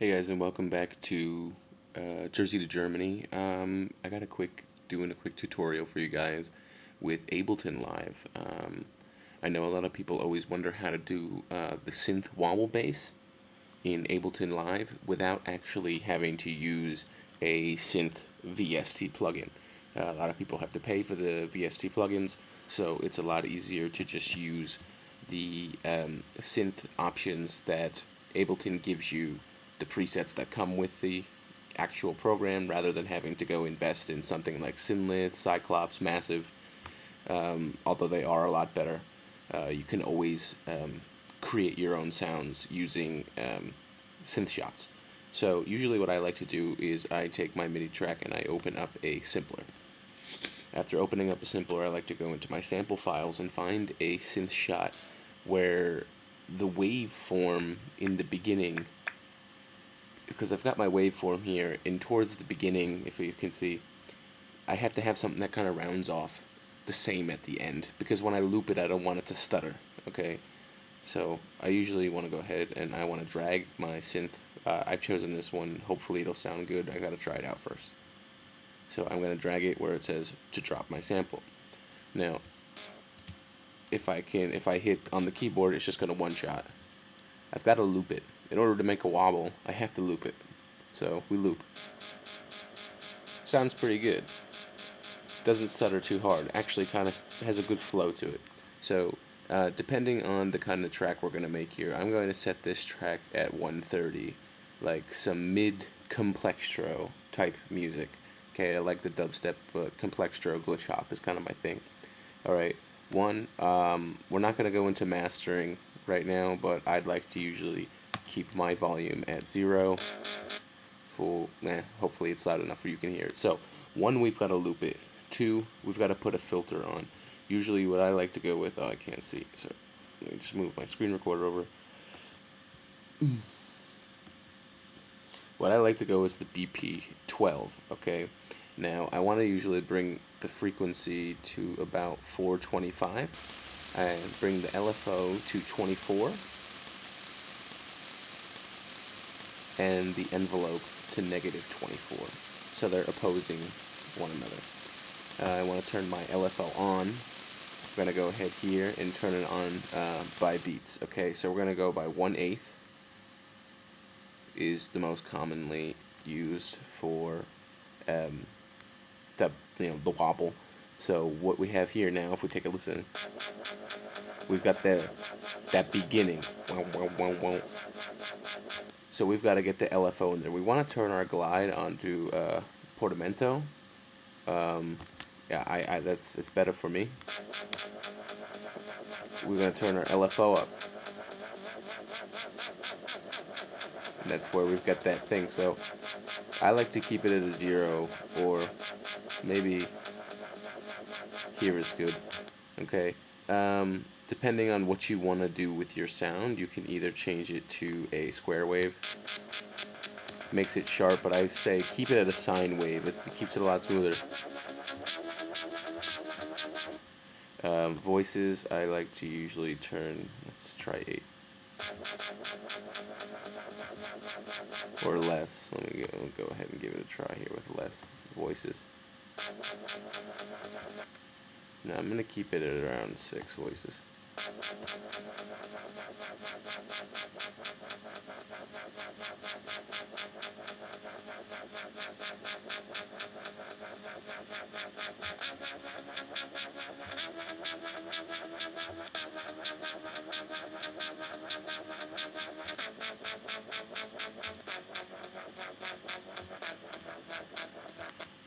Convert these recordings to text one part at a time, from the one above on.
Hey guys, and welcome back to Jersey to Germany. I got doing a quick tutorial for you guys with Ableton Live. I know a lot of people always wonder how to do the synth wobble bass in Ableton Live without actually having to use a synth VST plugin. A lot of people have to pay for the VST plugins, so it's a lot easier to just use the synth options that Ableton gives you, the presets that come with the actual program, rather than having to go invest in something like Synth, Cyclops, Massive. Although they are a lot better, you can always create your own sounds using synth shots. So usually what I like to do is I take my MIDI track and I open up a sampler. After opening up a sampler, I like to go into my sample files and find a synth shot where the waveform in the beginning, because I've got my waveform here, and towards the beginning, if you can see, I have to have something that kind of rounds off the same at the end, because when I loop it, I don't want it to stutter, okay? So I usually want to go ahead and I want to drag my synth. I've chosen this one. Hopefully it'll sound good. I got to try it out first. So I'm going to drag it where it says to drop my sample. Now, if I hit on the keyboard, it's just going to one-shot. I've got to loop it. In order to make a wobble, I have to loop it. So we loop. Sounds pretty good. Doesn't stutter too hard. Actually kind of has a good flow to it. So depending on the kind of track we're going to make here, I'm going to set this track at 130, like some mid-complextro type music. Okay, I like the dubstep, but complextro glitch hop is kind of my thing. Alright, we're not going to go into mastering right now, but I'd like to usually keep my volume at 0. Full, hopefully it's loud enough where you can hear it. So, 1, we've got to loop it. 2, we've got to put a filter on. Usually what I like to go with, I can't see, so let me just move my screen recorder over. What I like to go is the BP12, okay? Now, I want to usually bring the frequency to about 425, and bring the LFO to 24, and the envelope to -24. So they're opposing one another. I want to turn my LFO on. I'm going to go ahead here and turn it on by beats. Okay, so we're going to go by 1/8 is the most commonly used for the wobble. So what we have here now, if we take a listen, we've got that beginning. So we've got to get the LFO in there. We want to turn our glide onto portamento. Yeah, it's better for me. We're going to turn our LFO up. And that's where we've got that thing. So I like to keep it at a 0, or maybe here is good. Okay. Depending on what you want to do with your sound, you can either change it to a square wave. Makes it sharp, but I say keep it at a sine wave. It keeps it a lot smoother. Voices, I like to usually turn, let's try 8. Or less. Let me go ahead and give it a try here with less voices. Now I'm going to keep it at around 6 voices.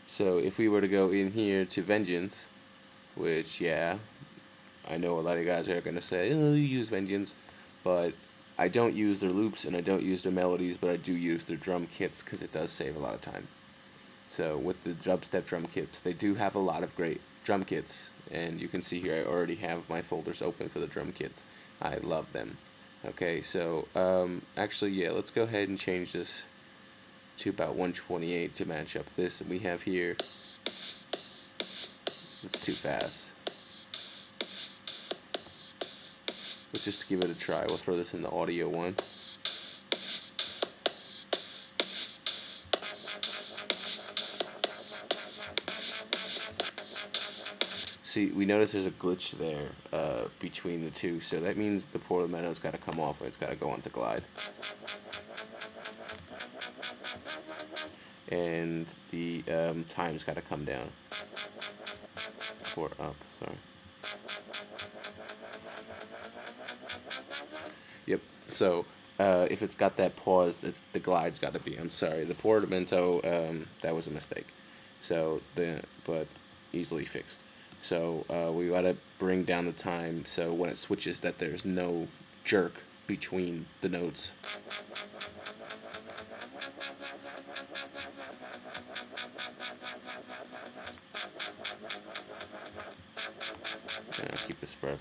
So if we were to go in here to Vengeance, which, yeah, I know a lot of guys are going to say, oh, you use Vengeance, but I don't use their loops and I don't use their melodies, but I do use their drum kits because it does save a lot of time. So with the Dubstep drum kits, they do have a lot of great drum kits, and you can see here I already have my folders open for the drum kits. I love them. Okay, so actually, yeah, let's go ahead and change this to about 128 to match up this that we have here. It's too fast. Let's just give it a try. We'll throw this in the audio one. see, we notice there's a glitch there between the two, so that means the portmanteau's got to come off and it's got to go onto glide. And the time's got to come down. Or up, sorry. Yep, so if it's got that pause, the glide's got to be. I'm sorry, the portamento, that was a mistake. So, but easily fixed. So we got to bring down the time so when it switches that there's no jerk between the notes. Keep the spread.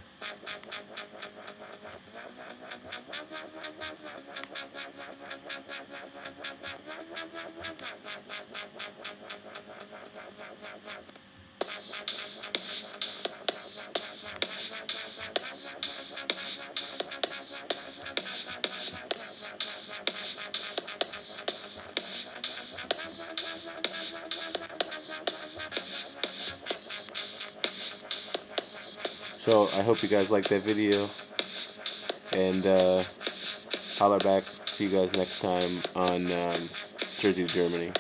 So I hope you guys liked that video, and holler back. See you guys next time on Jersey to Germany.